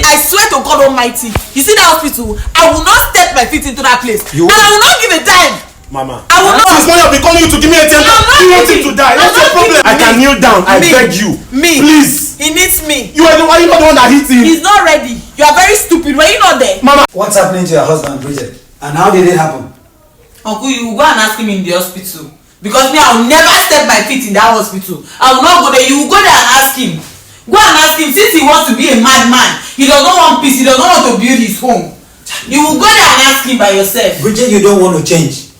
I swear to God Almighty, you see that hospital, I will not step my feet into that place. And I will not give a dime. Mama, I will not. Since when you've been calling you to give me ATM, you want him to die. What's your problem? I can kneel down. I beg you. Please. He needs me. Are you not the one that hit him? He's not ready. You are very stupid. Were you not there? Mama. What's happening to your husband, Bridget? And how did it happen? Uncle, you will go and ask him in the hospital. Because me, I will never step my feet in that hospital. I will not go there. You will go there and ask him. Go and ask him. Since he wants to be a madman, he does not want peace. He does not want to build his home. You will go there and ask him by yourself. Bridget, you don't want to change.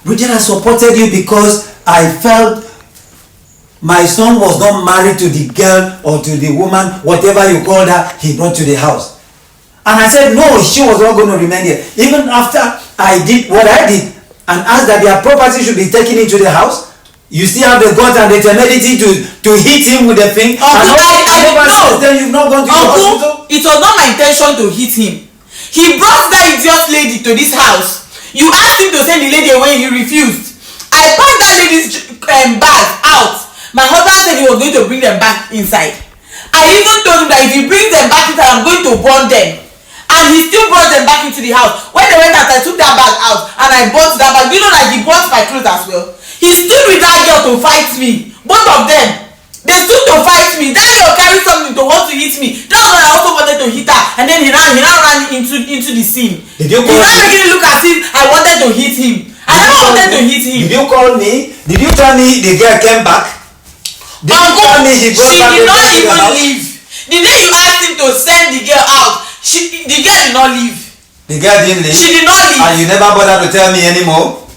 Bridget, I supported you because I felt my son was not married to the girl or to the woman, whatever you called her, he brought to the house. And I said, no, she was not going to remain here. Even after I did what I did and asked that their property should be taken into the house, you still have the guts and the temerity to hit him with the thing. Uncle, then you've not gone to the hospital? It was not my intention to hit him. He brought that idiot lady to this house. You asked him to send the lady away, he refused. I packed that lady's bag out. My husband said he was going to bring them back inside. I even told him that if he brings them back inside, I'm going to burn them. And he still brought them back into the house. When they went out, I took that bag out and I bought that bag. Do you know that he bought my clothes as well? He stood with that girl to fight me. Both of them. They stood to fight me. That girl carried something to want to hit me. That was when I also wanted to hit her. And then he ran into the scene. Did you he ran making it look as if I wanted to hit him. I never wanted to hit him. Did you call me? Did you tell me the girl came back? Did you tell me he brought back the girl? She did not even house? leave. The day you asked him to send the girl out, the girl did not leave. The girl didn't leave? She did not leave. And you never bothered to tell me anymore?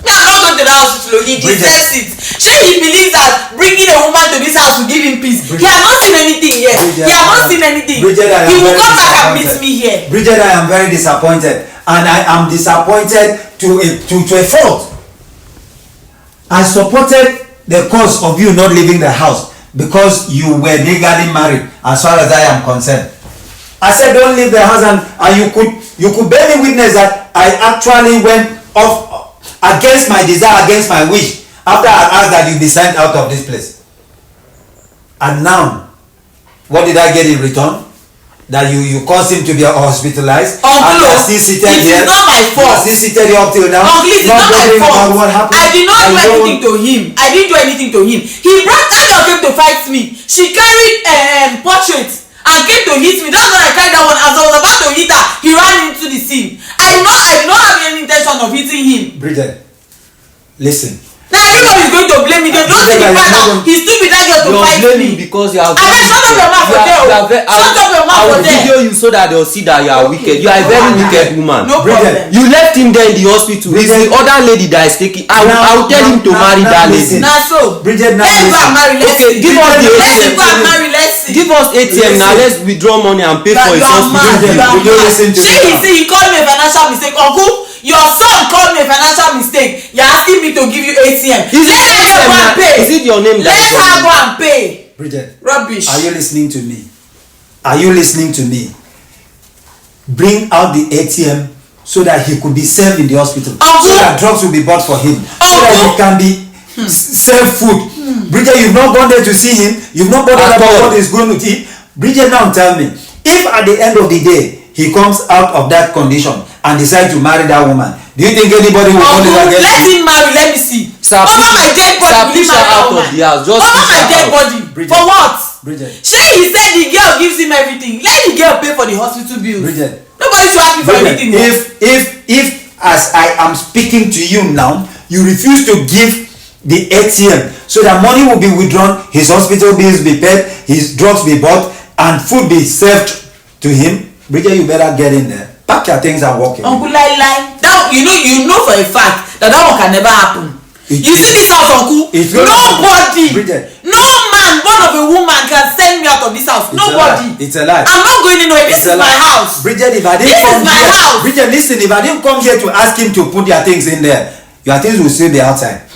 Me, I'm not going to the hospital. He deserves it. He believes that bringing a woman to this house will give him peace. Bridget, he has not seen anything yet. Bridget, he has not seen anything. Bridget, he will come back and meet me here. Bridget, I am very disappointed. And I am disappointed to a fault. I supported the cause of you not leaving the house because you were legally married, as far as I am concerned. I said don't leave the house, and you could bear me witness that I actually went off against my desire, against my wish, after I asked that you be sent out of this place. And now, what did I get in return? That you caused him to be hospitalized. Uncle, still seated here. It's not my fault. Still seated here up till now. Uncle, it's not my fault. What happened? I did not do anything to him. I didn't do anything to him. He brought that girl came to fight me. She carried portraits and came to hit me. That's when I carried that one. As I was about to hit her, he ran into the scene. I did not have any intention of hitting him. Bridget, listen. Now everybody is going to blame me. They don't see the fact that he stood with that girl to fight me. Because you have. I mean, shut up your mouth for there. Shut up your mouth for there. I will video you so that they will see that you are wicked. You are a very wicked woman. No problem. You left him there in the hospital. It's the other lady that is taking. I will tell him to marry that lady. Now so. Bridget, now let's go and marry. Okay, give us the ATM. Let's go and marry. Let's see. Give us ATM now. Let's withdraw money and pay for his hospital. He called me a financial mistake, uncle. Your son called me a financial mistake. You're asking me to give you ATM. Is it your name? Let her go and pay. Bridget, rubbish. Are you listening to me? Are you listening to me? Bring out the ATM so that he could be served in the hospital. So that drugs will be bought for him. So that he can be served food. Bridget, you've not gone there to see him. You've not bothered about what he's going to eat. Bridget, now tell me, if at the end of the day he comes out of that condition and decides to marry that woman, do you think anybody will hold it against him? Let him marry. Let me see. Over my dead body. Push her out of the house. Just over my dead body. Bridget. For what? Bridget. He said the girl gives him everything. Let the girl pay for the hospital bills. Bridget. Nobody should ask me for anything. If as I am speaking to you now, you refuse to give the ATM so that money will be withdrawn, his hospital bills be paid, his drugs be bought, and food be served to him, Bridget, you better get in there. Pack your things and walk in. Uncle Lai, that you know for a fact that one can never happen. You see this house, Uncle? Nobody, no man born of a woman can send me out of this house. Nobody. It's a lie. I'm not going anywhere. This is my house. Bridget, if I didn't come here, Bridget, listen, if I didn't come here to ask him to put your things in there, your things will still be outside.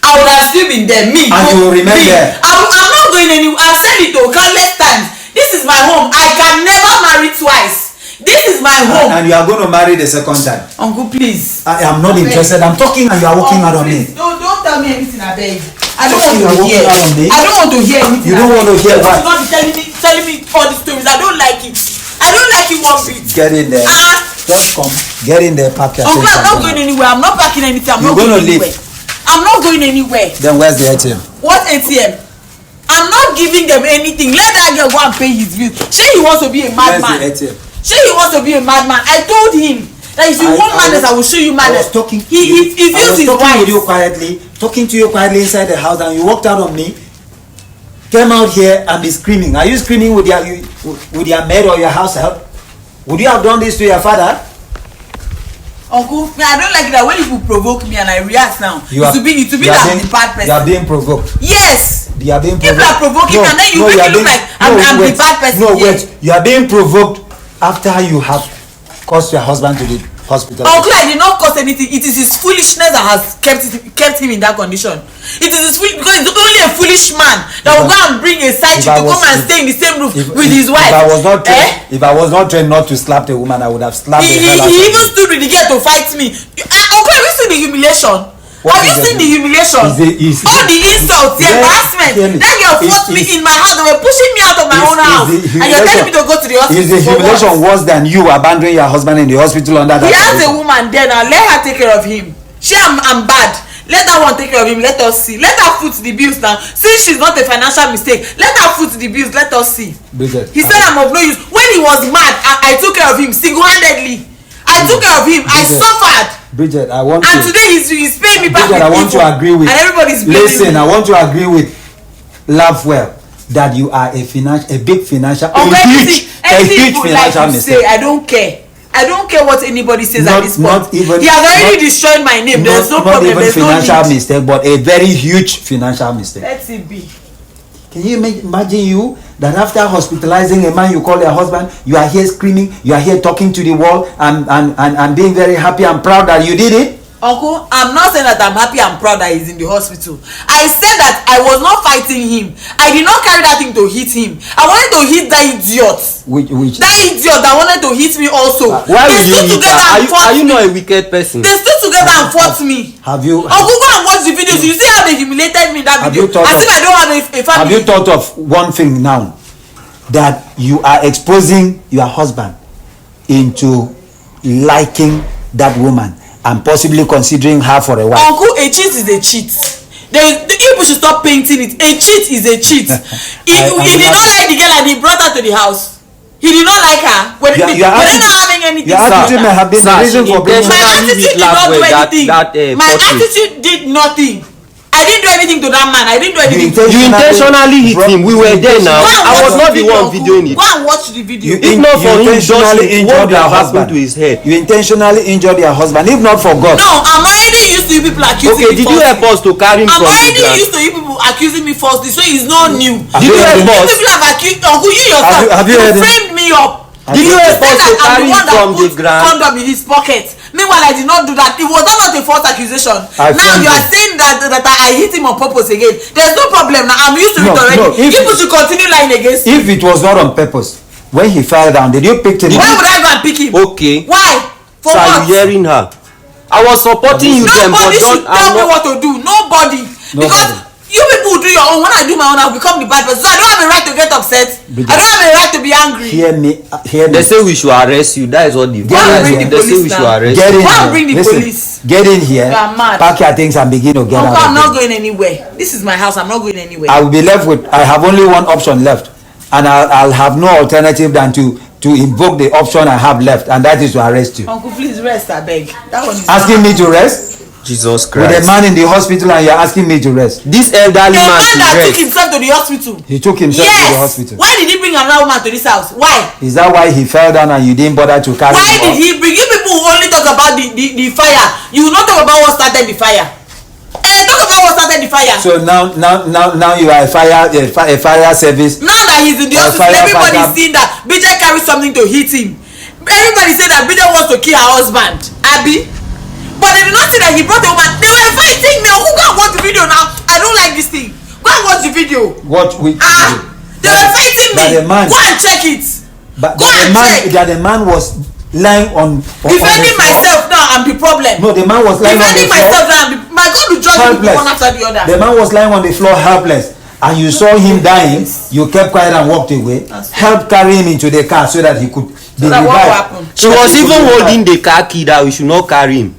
I would have still been there. Me. And you will remain there. I'm not going anywhere. I've said it countless times. This is my home. I can never marry twice. This is my home. And you are going to marry the second time. Uncle, please. I am not interested. I'm talking and you are walking out on me. Don't tell me anything, I beg. I don't want to hear. I don't want to hear anything. You don't want to hear what? You not be telling me all these stories. I don't like it. I don't like it one bit. Get in there. Just come. Get in there, pack your things. I'm not going anywhere. I'm not packing anything. I'm not going anywhere. I'm not going anywhere. Then where's the ATM? What ATM? I'm not giving them anything. Let that girl go and pay his bills. Say he wants to be a madman. Where's the ATM? Say he wants to be a madman. I told him that if you want madness, I will show you madness. I was talking. He used his talking wife. with you quietly, talking to you quietly inside the house, and you walked out on me. Came out here and be screaming. Are you screaming with your maid or your house help? Would you have done this to your father? Uncle, I don't like that when people provoke me and I react now. It to be that I'm the bad person. You are being provoked. Yes. You are being provoked. People are provoking and then you make it look like I'm the bad person. No, wait. You are being provoked after you have caused your husband to the hospital. Uncle, I did not cause anything. It is his foolishness that has kept him in that condition. It is his because it's only a foolish man that will go and bring a side chick to come and stay in the same roof with his wife. If I was not trained not to slap the woman, I would have slapped the hell out of him. He even stood with the girl to fight me. Uncle, have you seen the humiliation? Have you seen the humiliation? All the insults, the embarrassment. That girl fought me in my house. They were pushing me out of my own house. And you're telling me to go to the hospital. Is the humiliation worse than you abandoning your husband in the hospital under that? He has a woman there now. Let her take care of him. I'm bad. Let that one take care of him. Let us see. Let her foot the bills now. Since she's not a financial mistake, let her foot the bills. Let us see. He said I'm of no use. When he was mad, I took care of him single-handedly. I took care of him. I suffered. Bridget, I want and today he's paying me back. Bridget, I want to agree with. And everybody's listen. I want to agree with Lovewell that you are a big financial, a huge financial mistake. I don't care. I don't care what anybody says at this point. He has already destroyed my name. There's no problem. Not even financial mistake, but a very huge financial mistake. Let it be. Can you imagine you that after hospitalizing a man you call your husband, you are here screaming, you are here talking to the wall and being very happy and proud that you did it? Uncle, I'm not saying that I'm happy and proud that he's in the hospital. I said that I was not fighting him. I did not carry that thing to hit him. I wanted to hit that idiot. That idiot that wanted to hit me also. Why will you hit her? Are you not a wicked person? They stood together and fought me. Uncle, go and watch the videos. You see how they humiliated me in that video. As if I don't have a family. Have you thought of one thing now? That you are exposing your husband into liking that woman and possibly considering her for a wife. Uncle, a cheat is a cheat. The people should stop painting it. A cheat is a cheat. He did not like the girl and he brought her to the house. He did not like her. We're not having anything. Your attitude may have been the reason for bringing her. My attitude did not do anything. My attitude did nothing. I didn't do anything to that man. I didn't do anything. You intentionally hit him. We were there now. I was not the one videoing it. Go and watch the video. If not for him, intentionally injured your husband to his head. You intentionally injured your husband. If not for God. No, I'm already used to you people accusing me. Okay, did you help us to carry him from the ground? I'm already used to you people accusing me falsely, so it's not new. Did you help us? People have accused Uncle, you yourself. You framed me up. Did you help us to carry him from the ground? Condom in his pocket. Meanwhile, I did not do that. It was not a false accusation. Now you are saying that I hit him on purpose again. There's no problem now. I'm used to it already. People should continue lying against him. If it was not on purpose, when he fell down, did you pick him up? Why would I go and pick him? Okay. Why? For so what? are you hearing her? I was supporting you then, but nobody should tell me what to do. Nobody. Because you people do your own. When I do my own, I'll become the bad person. So I don't have a right to get upset. I don't have a right to be angry. Hear me. They say we should arrest you. That is what they bring the police now. Bring the police. Get in here. You are mad. Pack your things and begin to get out. I'm not going anywhere. This is my house. I'm not going anywhere. I will be left with. I have only one option left, and I'll have no alternative than to invoke the option I have left, and that is to arrest you. Uncle, please rest. I beg. That one is asking me to rest. Jesus Christ. With a man in the hospital and you're asking me to rest. This elderly man that took himself to the hospital. He took himself to the hospital. Why did he bring another woman to this house? Why? Is that why he fell down and you didn't bother to carry him? Why did he bring? You people only talk about the fire. You will not talk about what started the fire. Talk about what started the fire. So now you are a fire service. Now that he's in the hospital, everybody's seeing that Bridget carried something to hit him. Everybody said that Bridget wants to kill her husband. Abby. But they did not see that he brought a woman. They were fighting me. Who go and watch the video now? I don't like this thing. Go and watch the video. What we? They were fighting me. Go and check it. But the man was lying on. Defending myself now, I'm the problem. No, the man was lying on the floor. Defending myself now, my God will helpless. One after the other. The man was lying on the floor helpless, and you saw him dying. You kept quiet and walked away. Helped carry him into the car so that he could be revived. She was even holding the car key that we should not carry him.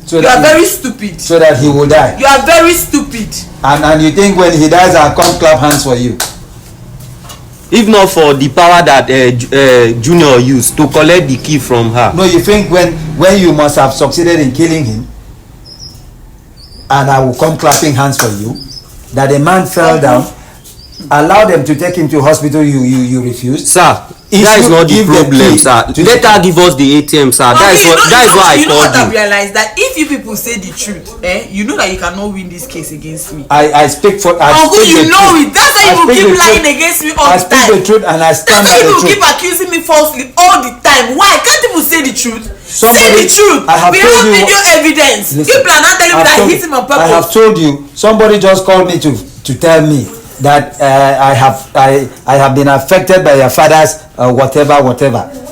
So you are very stupid. So that he will die. You are very stupid. And you think when he dies, I'll come clap hands for you? If not for the power that Junior used to collect the key from her. No, you think when you must have succeeded in killing him, and I will come clapping hands for you, that the man fell down, allow them to take him to hospital, you refused? Sir, that is not the problem, sir. Let her give us the ATM, sir. That is why I called you. You know what I realized? That if you people say the truth, you know that you cannot win this case against me. I speak for... Uncle, you know it. That's why you keep lying against me all the time. I speak the truth and I stand by the truth. That's why you keep accusing me falsely all the time. Why? Can't people say the truth? Say the truth. We have video evidence. People are not telling me that I hit him on purpose. I have told you. Somebody just called me to tell me that I have been affected by your father's whatever.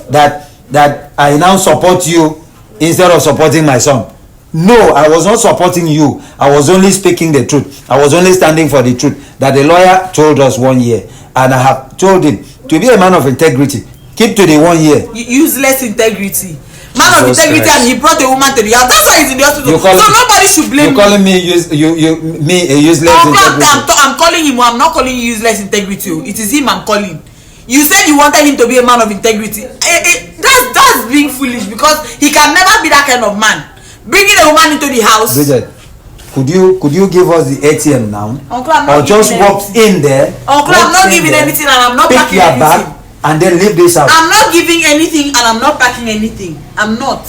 That I now support you instead of supporting my son. No, I was not supporting you. I was only speaking the truth. I was only standing for the truth that the lawyer told us 1 year, and I have told him to be a man of integrity. Keep to the 1 year. Useless integrity. Man of integrity, and he brought a woman to the house. That's why he's in the hospital. So nobody should blame me. You're calling me a useless integrity. I'm calling him. I'm not calling you useless integrity. It is him I'm calling. You said you wanted him to be a man of integrity. That's being foolish, because he can never be that kind of man. Bringing a woman into the house. Bridget, could you give us the ATM now? Uncle, I'm not or just walk in there. Uncle, I'm not giving anything, and I'm not packing anything. Bag and then leave this house. I'm not giving anything, and I'm not packing anything. I'm not.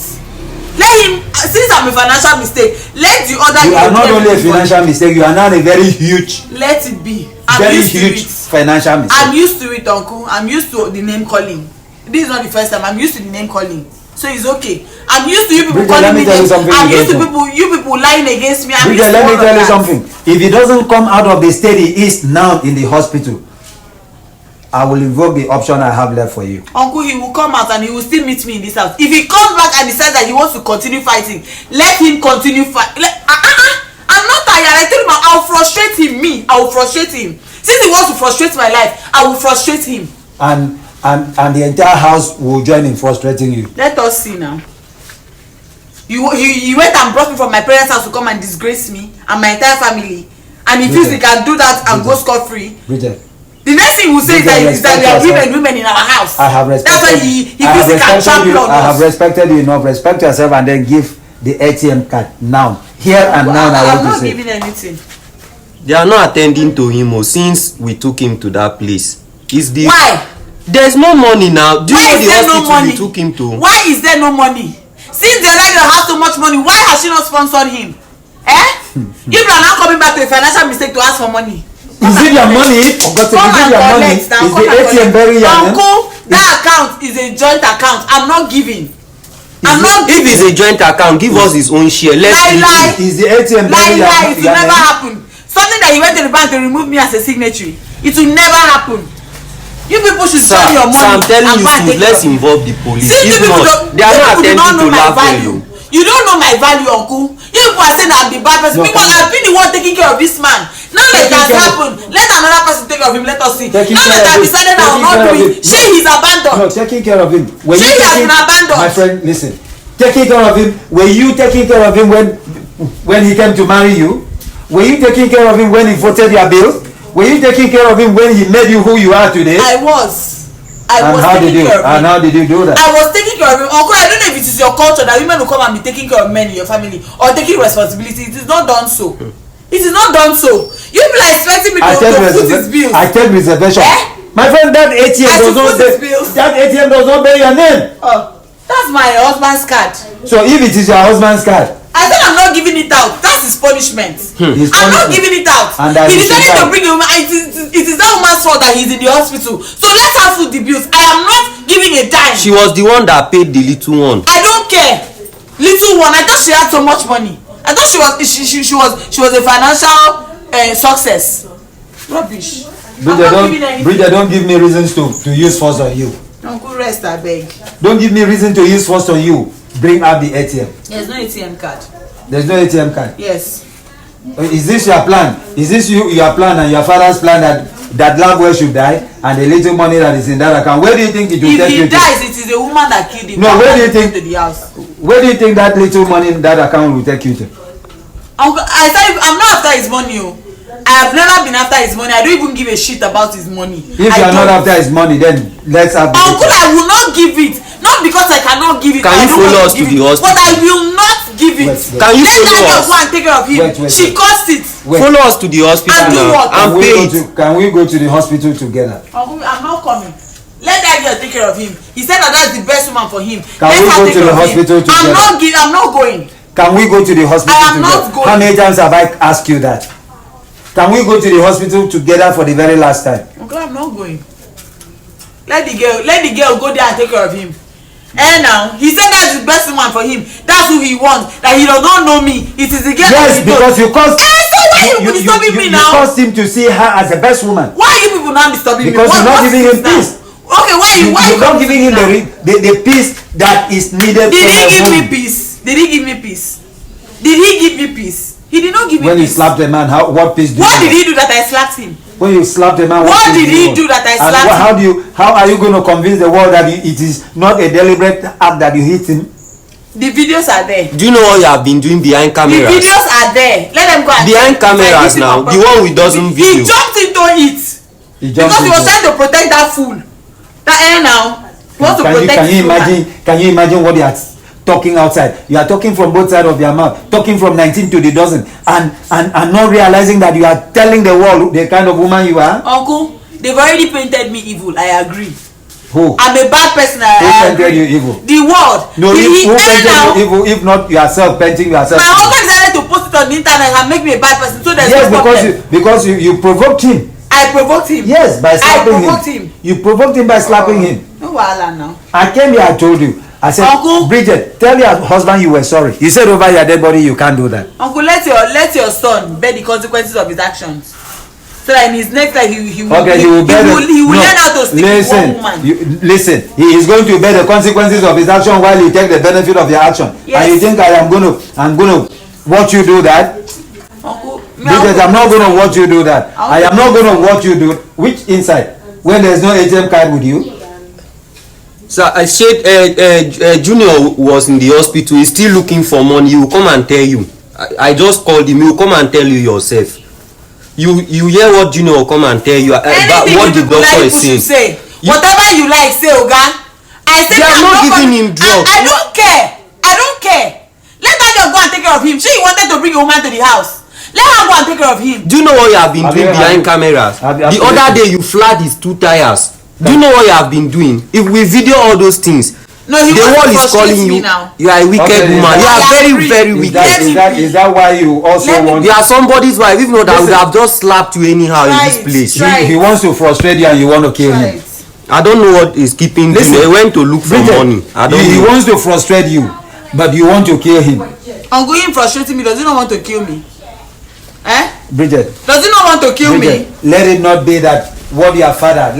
Let him. Since I'm a financial mistake, let the other. You are not only a financial mistake. You are not a very huge. Let it be. I'm very used huge to it. Financial mistake. I'm used to it, Uncle. I'm used to the name calling. This is not the first time. I'm used to the name calling. So it's okay. I'm used to you people calling me names. I'm used to you people lying against me. Bridget, let me tell you something. If he doesn't come out of the state he is now in the hospital, I will invoke the option I have left for you. Uncle, he will come out and he will still meet me in this house. If he comes back and decides that he wants to continue fighting, let him continue fighting. I'm not tired. I tell him I'll frustrate him. I will frustrate him. Since he wants to frustrate my life, I will frustrate him. And the entire house will join in frustrating you. Let us see now. He went and brought me from my parents' house to come and disgrace me and my entire family. And he feels he can do that and go scot-free. Bridget. The next thing he will say is that we are women in our house. I have respected. That's why he feels he can champion us. I have respected you enough. Respect yourself and then give the ATM card now. Here and now. I'm not giving anything. They are not attending to him since we took him to that place. Why? There's no money now. Do you know the hospital we took him to? Why is there no money? Since the landlord has so much money, why has she not sponsored him? If you are now coming back to a financial mistake to ask for money. Is it your money? Is the ATM very young? Uncle, that account is a joint account. I'm not giving. If it's a joint account, give us his own share. Lie. Is the ATM very young? It will never happen. Something that he went to the bank to remove me as a signatory. It will never happen. You people should spend your money. I'm telling you, let's involve the police. If not, they are not attending to my value. You don't know my value, Uncle. You people are saying I'm the bad person. Because I've been the one taking care of this man. Now that it has happened, let another person take care of him. Let us see. Now that I've decided I will not do it, he's abandoned. No, taking care of him. He has been abandoned. My friend, listen. Taking care of him. Were you taking care of him when he came to marry you? Were you taking care of him when he voted your bill? Were you taking care of him when he made you who you are today? I was. And how did you do that? I was taking care of him. Uncle, I don't know if it is your culture that women will come and be taking care of men in your family or taking responsibility. It is not done so. It is not done so. You people are expecting me to put his bills. I take reservation. My friend, that ATM does not bear your name. Oh, that's my husband's card. So if it is your husband's card, I said I'm not giving it out. That's his punishment. I'm not giving it out. He decided to bring a woman. It is that woman's fault that he's in the hospital. So let her foot the bills. I am not giving a dime. She was the one that paid the little one. I don't care. Little one. I thought she had so much money. I thought she was a financial success. Rubbish. Bridget, don't give me reasons to use force on you. Uncle, rest, I beg. Don't give me reason to use force on you. Bring out the ATM. There's no ATM card. There's no ATM card? Yes. Is this your plan? Is this your plan and your father's plan that Lovewell should die and the little money that is in that account? Where do you think it will take you to? If he dies, it is a woman that killed him. No, where do you think? To the house. Where do you think that little money in that account will take you to? Uncle, I said I'm not after his money. I have never been after his money. I don't even give a shit about his money. If you are not after his money, then let's have. Uncle, I will not give it. Not because I cannot give it. Can you follow us to the hospital? But I will not give it. Can you follow us? Let that girl go and take care of him. She caused it. Follow us to the hospital and do what? and pay it. Can we go to the hospital together? Uncle, I'm not coming. Let that girl take care of him. He said that that's the best woman for him. Can we go to the hospital together? I'm not going. Can we go to the hospital I am together? not going. How many times have I asked you that? Can we go to the hospital together for the very last time? Uncle, I'm not going. Let the girl go there and take care of him. And now he said that's the best woman for him. That's who he wants. That he does not know me. It is the girl. Yes, because you caused. So why you disturbing me now? You caused him to see her as the best woman. Why are you people not disturbing because me? Because you're not giving him peace. Okay, why you not giving him the peace that is needed. Did he give me peace? Did he give me peace? Did he give me peace? He did not give me peace. When you slapped a man, what peace did you What did he do that I slapped him? When you slapped a man, what did he do that I slapped him? How are you going to convince the world that it is not a deliberate act that you hit him? The videos are there. Do you know what you have been doing behind cameras? The videos are there. Let them go and behind cameras now. The one with doesn't video. He jumped into it. Because he was trying to protect that fool. That air now. He wants to protect his woman. Can you imagine what they are talking outside? You are talking from both sides of your mouth, talking from 19 to the dozen, and not realizing that you are telling the world the kind of woman you are. Uncle, they've already painted me evil. I agree. Who? I'm a bad person. Who painted you evil? The world. No, who painted you evil? If not yourself painting yourself. My husband decided to post it on the internet and make me a bad person. So there's yes, no problem. because you provoked him. I provoked him. Yes, by slapping him. You provoked him by slapping him. No wahala now. I came here, I told you. I said, Uncle, Bridget, tell your husband you were sorry. You said over your dead body you can't do that. Uncle, let your son bear the consequences of his actions. So that in his next life he will learn how to stick with one woman. Listen, he is going to bear the consequences of his action while you take the benefit of your action. Yes. And you think I'm gonna watch you do that? Uncle, Bridget, I'm not gonna watch you do that. I am not gonna watch you do which inside when there's no ATM card with you. So I said Junior was in the hospital. He's still looking for money. He will come and tell you. I just called him. He will come and tell you yourself. You hear what Junior will come and tell you about what the doctor is saying. Say. Whatever you like, say, Oga. I said I'm not giving him drugs. I don't care. I don't care. Let that girl go and take care of him. She wanted to bring a woman to the house. Let her go and take care of him. Do you know what you have been doing behind cameras? The other day you flagged his 2 tires. Do you know what you have been doing? If we video all those things, no, the world is calling you. Now. You are a wicked woman. You are very, very wicked. Is that why you also want? You are somebody's wife. If not, I would have just slapped you anyhow in this place. He wants to frustrate you and you want to kill him. I don't know what is keeping him. He went to look for money. I don't know. He wants to frustrate you, but you want to kill him. I'm going frustrating me. Does he not want to kill me? Bridget. Does he not want to kill me? Let it not be that what your father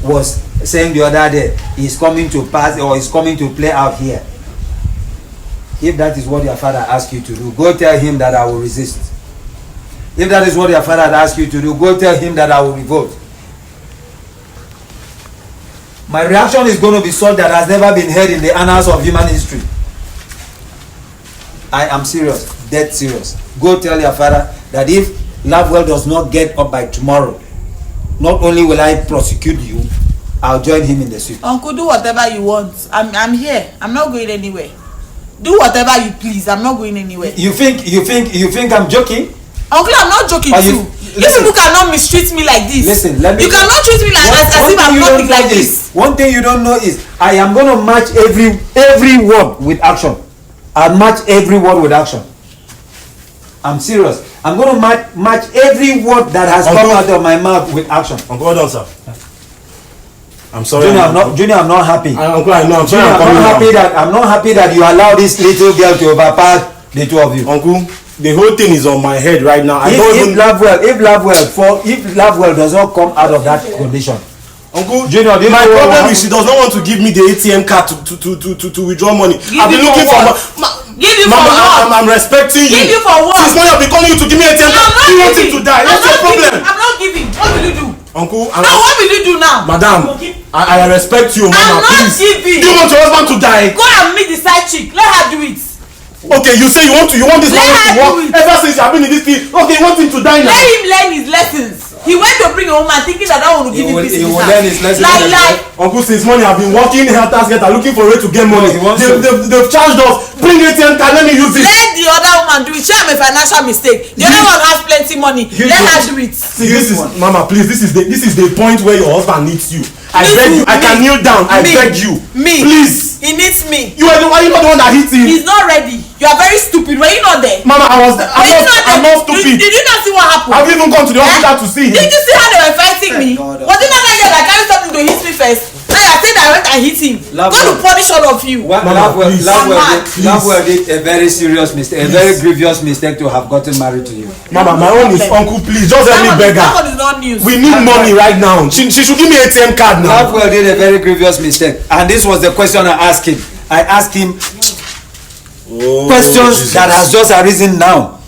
was saying the other day is coming to pass or is coming to play out here. If that is what your father asked you to do, go tell him that I will resist. If that is what your father asked you to do, go tell him that I will revolt. My reaction is going to be such that has never been heard in the annals of human history. I am serious, dead serious. Go tell your father that if Lovewell does not get up by tomorrow, not only will I prosecute you, I'll join him in the suit. Uncle, do whatever you want. I'm here. I'm not going anywhere. Do whatever you please. I'm not going anywhere. You think I'm joking? Uncle, I'm not joking too. You people cannot mistreat me like this. Listen, let me. You cannot treat me like as if I'm nothing like this. One thing you don't know is I am going to match every word with action. I'll match every word with action. I'm serious. I'm going to match every word that has come out of my mouth with action. Uncle, hold on, sir. I'm sorry. Junior, I'm not happy. Uncle, I know. I'm sorry. I'm not happy that you allow this little girl to overpass the two of you. Uncle, the whole thing is on my head right now. If Lovewell does not come out of that condition, Uncle, Junior, my problem is she does not want to give me the ATM card to withdraw money. I've been looking for Give you Mama, for what? I'm respecting you. Give you for what? Since when you have been calling you to give me ATM card, you want him to die. What's your problem? I'm not giving. What will you do? Uncle, No, what will you do now? Madam, I respect you, Mama. I'm not Please. giving. Do you want your husband to die? Go and meet the side chick. Let her do it. Okay, you say you want this man to work ever since you have been in this thing. Okay, you want him to die now? Let him learn his lessons. He went to bring a woman thinking that I want to give him peace. He will learn his lesson. Like. Uncle, since morning I've been working helter skelter looking for a way to get money. They've charged us. Bring ATM card, let me use it. Let the other woman do it. She have a financial mistake. The other one has plenty money. Let her do it. See, this is Mama, please. This is the point where your husband needs you. I beg you. I can kneel down. I beg you. Please. He needs me. Are you not the one that hit him? He's not ready. You are very stupid. Were you not there? Mama, I'm not stupid. Did you not see what happened? I've even gone to the hospital to see him. Did you see how they were fighting me? Was it not that girl that carried something to hit me first? Now I said I went and hit him. Go to punish all of you. Lavwell did a very serious mistake, a very grievous mistake to have gotten married to you. Mama, my own is uncle. Please, just help me beg her. That one is not news. We need money right now. She should give me ATM card now. Lavwell did a very grievous mistake, and this was the question I asked him. I asked him questions Jesus. That has just arisen now.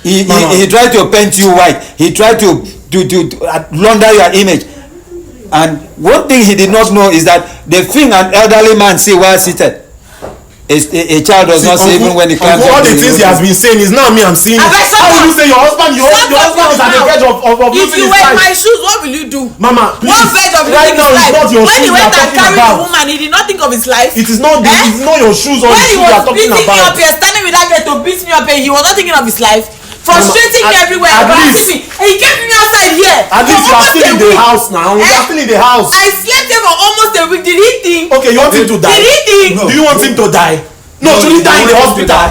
He tried to paint you white. He tried to launder your image. And one thing he did not know is that the thing an elderly man see while seated, a child does not see even when he climbs. All the things he has been saying is now me I'm seeing. How will you say your husband is at the verge of losing his life? If you wear my shoes, what will you do? Mama, please. What verge of right now is not your when shoes he went and carried about. the woman, he did not think of his life. It is not your shoes or the shoes you are talking about. When he was beating me up here, standing with that girl to beat me up here, he was not thinking of his life. Frustrating me everywhere. He kept me outside here. At least you are still in the house now. You are still in the house. I slept here for almost a week. Did he think? Okay, you want him to die? Did he think? Do you want him to die? No, should he die in the hospital?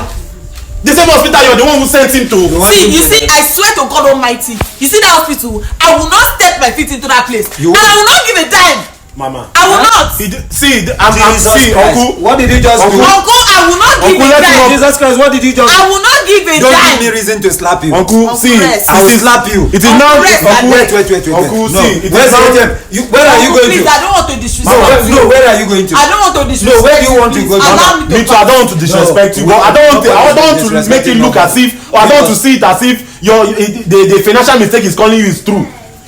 The same hospital you're the one who sent him to. See, I swear to God Almighty. You see that hospital? I will not step my feet into that place. And I will not give a dime. Mama, I will not. Uncle. What did you just do? Uncle, I will not give a dime. Jesus Christ, what did you just do? I will not give a dime. Don't give me reason to slap you. Uncle, see, I will slap you. It is now. Uncle, wait. Uncle, see, where's ATM? Where are you going to? Please, I don't want to disrespect you. No, where are you going to? I don't want to disrespect you. No, where do you want to go? Me too. I don't want to disrespect you. I don't want to make it look as if, or I don't want to see it as if the financial mistake is calling you is true.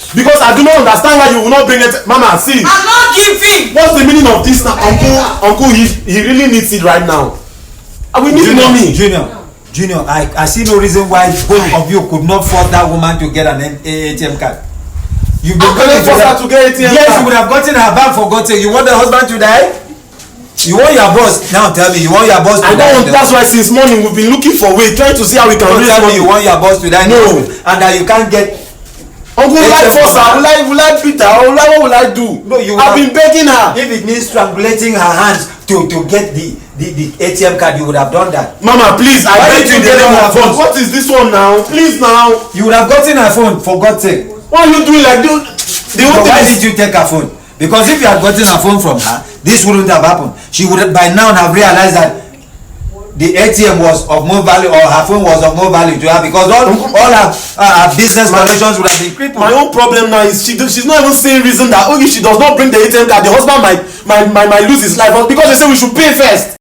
Because I do not understand why you will not bring it. Mama, see. I'm not giving. What's the meaning of this now? Uncle, he really needs it right now. We need money. Junior, I see no reason why both of you could not force that woman to get an ATM card. You've been going to force her to get ATM card. Yes, you would have gotten her back for God's sake. You want the husband to die? You want your boss? Now tell me, you want your boss to die? I don't want. That's why since morning we've been looking for ways, trying to see how we can raise money. You want your boss to die? No. And that you can't get. Uncle, will I force her? Will I beat her? What will I do? No, I've been begging her. If it means strangulating her hands to get the ATM card, you would have done that. Mama, please, I beg you, get her phone. What is this one now? Please now. You would have gotten her phone, for God's sake. Why are you doing like this? Why did you take her phone? Because if you had gotten her phone from her, this wouldn't have happened. She would by now have realized that the ATM was of more value, or her phone was of more value to her, because all her business connections would have been crippled. My own problem now is she's not even seeing reason that if she does not bring the ATM card, the husband might lose his life, because they say we should pay first.